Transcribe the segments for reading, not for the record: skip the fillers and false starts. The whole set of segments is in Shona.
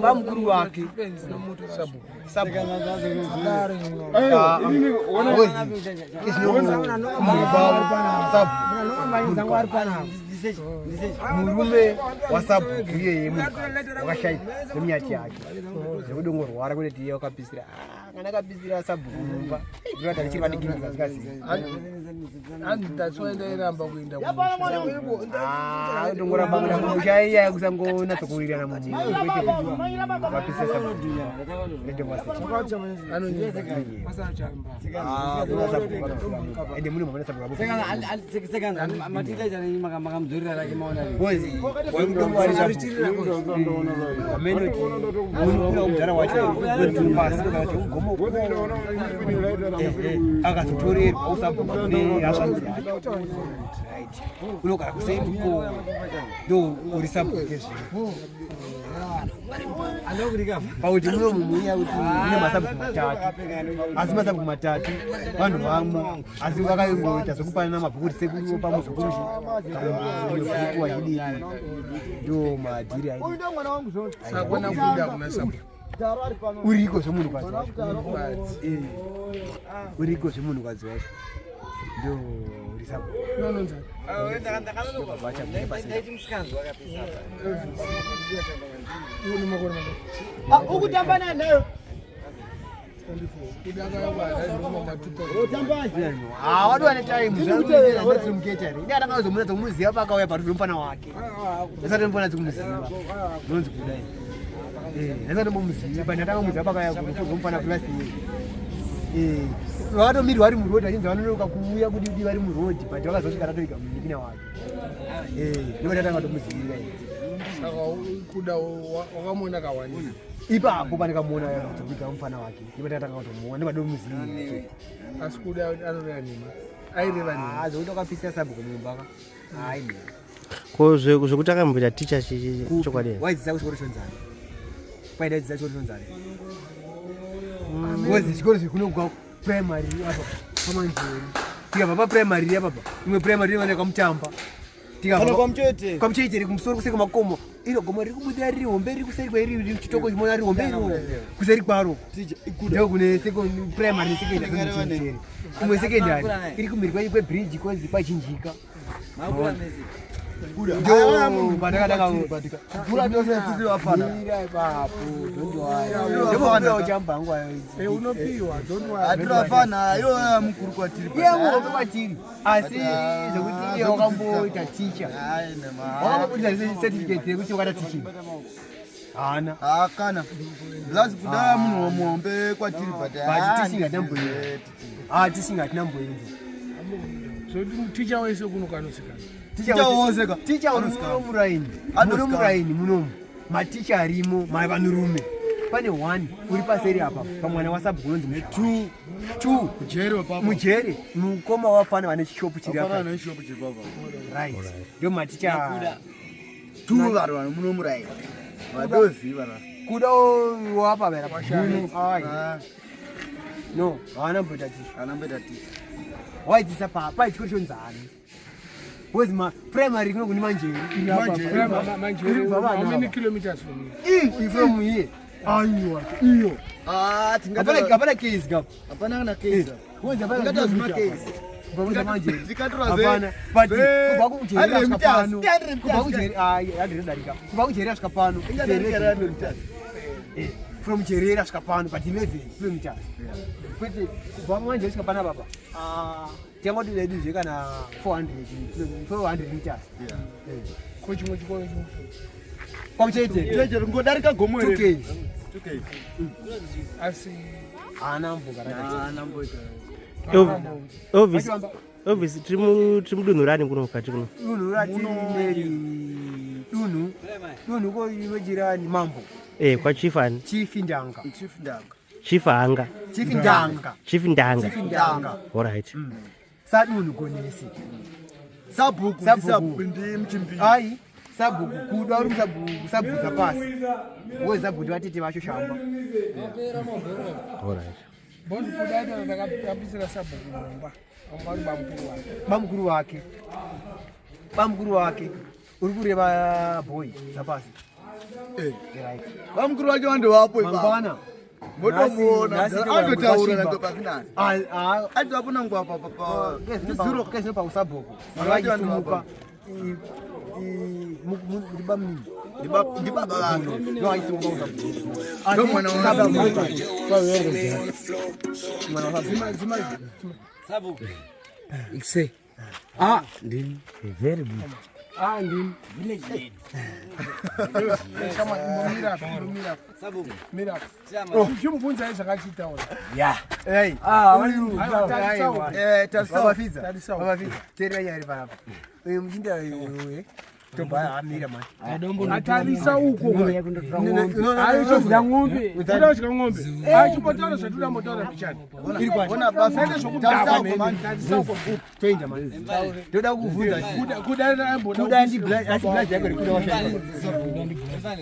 Bamkuru wake murume wasabhuku iye wakashaita nemyati yake nekudongorwara kuti iye wakapisira kana kapisira sabhuku mumba ndinoda ndichiri vadigiriza zikaziva handitasoendairamba kuenda dongoramba kuenda kumusha iya kusangonatsokuwirirana muvapisira sabhuku ende mune mavana sabhuku akazotorerwa usabhuku unogara kuseimuko ndo uri sabhuku pauti muno mumuya kuti mune masabhuku matatu asi masabhuku matatu vanhu vamwe asi vakangoita sokupanana mabhuku kuti sekuriwo pamuzukuru wachidii ndo madhiri aisakona kuda kuna sabhuku uriko zvemunhukadzi wacho uriko zvemunhukadzi wacho ndo ukutambana nayo waduwa netaimu zvamukeetari ndi atangazomuna dzokumuziva pakauya pari mufana wake asati mufana dzikumuziva nonzi kudai asati pandatangamuziva pakauya kumufana kurasiye vakatomiri vari murodhi vachinzi vanonoka kuuya kuti di vari murodhi but vakazosvika tatoika munikina wake ndovatatanga tomuzivira saka kuda wakamona kawani ipapo pandikamuona kudzokudza mufana wake ndivatatanga kutomuona ndivadomuzivira asi kuda anoreva nima aireva nima zokuti wakapisira sabhuku mumbaka hayi ko zvekuti akamboita ticha chokwadi waidzisa kuchikoro chonzani kwaidadzidzisa chikoro chonzani ngozi chikoro zvekunogwa primary apa pamanjeri tikabva paprimary apapa imwe primary inooneka mutamba kwamuchetere kumusoro kuseri kwamakomo iro gomo riri kubudira riri hombe riri kuseri kwairi chitoko chimona riri hombe iro kuseri kwaro ndiko kune primary nesekendari imwe sekendari iri kumhiri kwebridge kozi kwachinjika kwatiri asi zvekuti wakamboita ticha wakambobudisa certificate yekuti wakata tiching hana kana lazi kudaya munhu wamuhombe kwatiri but tiching tiching hatinamboenza ticha wese kunokanosika ticha unomuraini munomu maticha arimo vanhurume pane 1 uri paseri apa pamwana wasabhuku unonzi 2 mujere mukoma wafana vane chishopu chiri apa ndio maticha 2 vari vanhu munomuraini vadoziva kuda wapa vera pashuno no havana mboita ticha waidzisa papa chikoro chonzani Where's my primary no kuni manjeri how many kilometers from here from here iyo tingapana case gap hapana na case kwanza hapana case babuza manjeri zikatura hapana but kuba kujerera skapano kuba kujerera yadirika kuba kujerera skapano from Jerera skapano but 11 kilometers kwete kuba manjeri skapana baba tiamodi ledu zveka na 400 meters kochimwe chikoro kwamucheite ngodarika gomo here 2k asi ana mbuka Elvis trimudunhu rani kuno kati kuno dunhu rati neri dunhu ko yojirani mambo kwa chifani chifindanga alright sadunhu gonesi sabhuku ndi mchimbi ai Sabhuku kuda uri Sabhuku Sabhuku pasi. Wewe Sabhuku watete vacho shamba. Alright. Bondi kudaita ndakapisira Sabhuku Mumba. Ongari Bamukuru wake. Uri kureva boy zapasi. Bamukuru wake wande wapo ipa. Mangwana. Motomuona. Andotaura na topakina. Ati wapona ngwa papa. Zero kesi pa Sabhuku. Alaji simuka. Ndibamni. Ndibaba wake. No aisimuka Sabhuku. Ndo mwana wa Sabhuku. Ikse. Ndini. Very good. Ndini. Village lady. Kama mira. Sabhuku. Mira. Chimubvunza izvakachitaura. Yeah. Hey. Tasawa. Terera nyari papa. Mjinda wewe. Toba amira man. Atarisa uko. Ayo za ng'ombe. Utada shika ng'ombe. Ayo chipotana zvatula motara pichani. Iri kwa. Bona bafende Tasawa man. Tarisauko man. Twenda man. Ndoda kuvunza. Kuda na embo. Kuda ndi black yako iri kuda washa.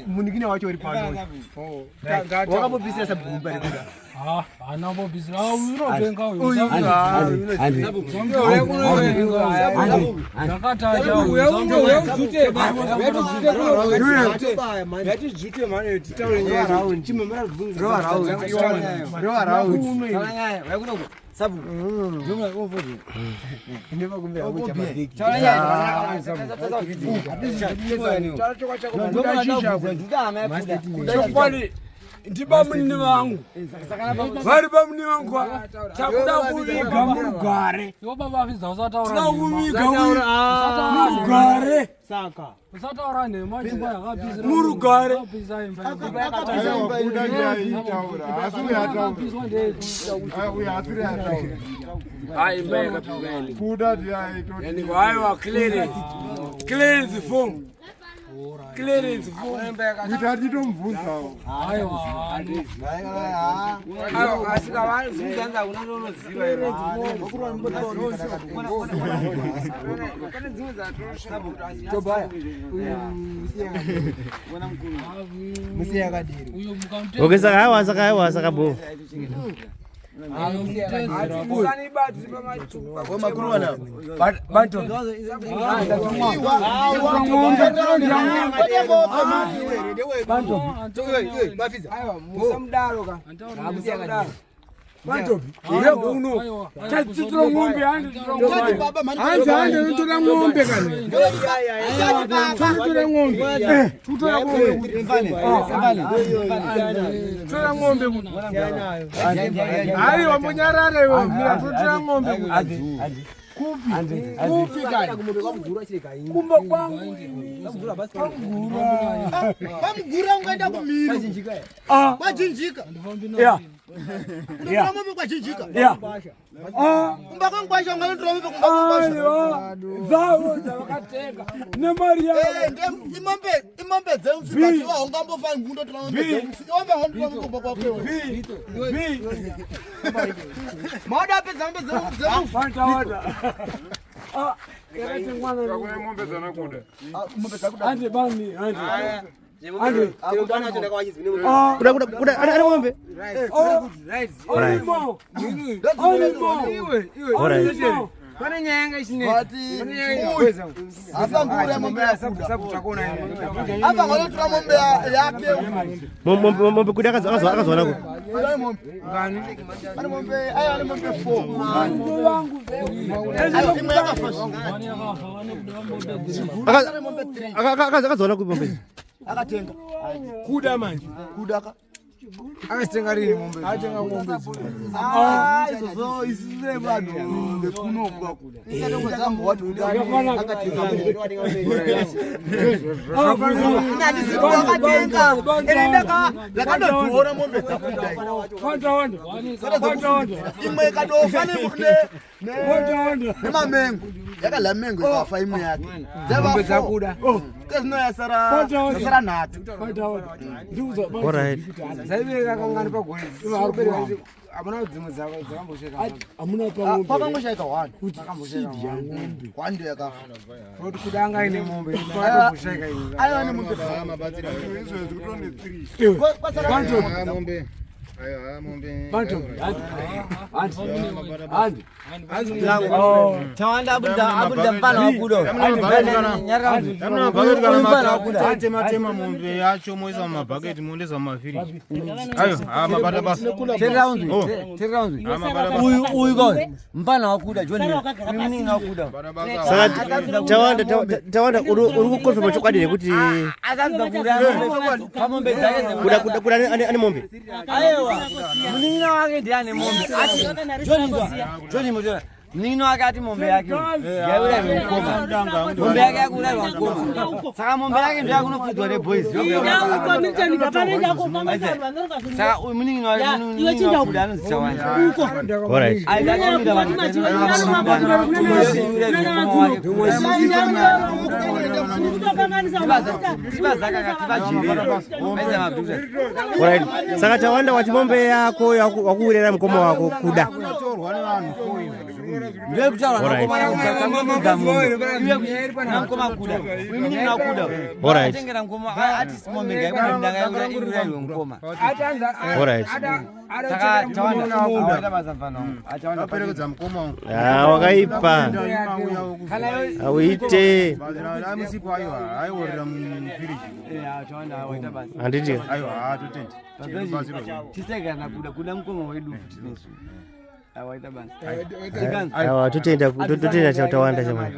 Munikine wacho uri pano. Wakambopisa Sabhuku mpare kuda. Anambopisa. Unovenga uyo. Ndiba munini wangu vari pamuni vangu takuda kuviga murugare tinokuviga murugare murugare clearance form Mitati tomvunza. asika vanhu zvinzanza unonoziva pane dzimwe Tobaya. Musiya yakadiri. Okay, saka bo. Pamgura ungaenda kumiri. Kwachinjika. Ndio mambo kwachinjika. Kumba kwangwasha ungaenda mambo kwangwasha. Zavo dzavakatenga nemaria imombe dzemfika ungambofana ngundo tramombe dzemfika ombe hondu kumba kwakwe. Mado apedza mombe dzemfika. ng'ombe dzanakuda ande bani ande Kuda ana ng'ombe. Pane nyanga isine. Asa ngura mombe takona ine. Aba ngalo tura mombe yake. Mombe kuda akazoona ko. Ngani? Ana mombe aya ana mombe 4. Ndo wangu. Imeka first. Akazoona ku mombe. Akatenga. Kuda manje. Kudaka. Akatenga rini mombe? Atenga ng'ombe. Izo isizwe bado ngekunokwa. Ikatongwa zangu watu ndani akatenga. Nani siku akatenga. Elendaka lakadozora mombe dzakudai. Kwanda. Imwe kadofa ne Kwanda. nemamengo. Yakalamengo ikafa imwe yake. Ngombe dzakuda. Kezino yasara nhatu. Alright. Zaibeka kangani pagoni. Amuna dzimwe dzakambosheka. Amuna pamwe. Pakangosheka 1. Pakambosheka 1. 1 ndo yakafa. Kuti kudanga ine mombe pakambosheka ine. Ayo ne mombe. Mabatsira izvo zvikutonde 3. Mombe. Ayo mombe. Bantu. Andi. Tawanda abuda mpana wakudo. Tema mombe yacho moisa mumabhaketi mondeza mumafiriji. Ayo mabata basa. Uyu gone mpana wakuda John. Mimi wakuda. Saka tawanda uri kukonfirma chokwadi kuti Akaanza kuda mombe zake kuda ani mombe. Ayewa. Mnina wake ndiye mombe. John mjora. Nino akati mombe yake. Yaule mkoma. Mombe yake akula mkoma. Saka mombe yake ndio akunofutwa ne boys. Saka mnino akuda anozitawanya. Alright. Aidakimira vanhu. Alright. Saka tawanda wati mombe yako wakuurera mkomo wako kuda. Ndiye kutaura ngoma kuda. Mimi nakuda. Alright. Atengera ngoma ati mombe ngayikuda ndanga yura ngoma. Alright. Saka tawanda awaita mazamfano. Aperekedza mukoma. Wakaipa. Awite. Musipo ayo aiworera mufiriji. Tawanda awaita basi. Anditi. Ayo totenti. Tiseka nakuda kuda mkomo wedu fitness. Awaita basi. Awa tutenda tawanda jamani.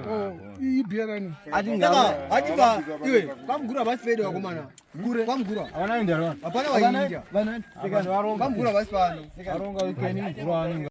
Ibierani. Atinga. Ajiba iwe kwamgura basi fede wakomana. Gure kwamgura. Wanaenda ro. Hapana waingia. Bana. Kwamgura basi pano. Aronga weekend ngura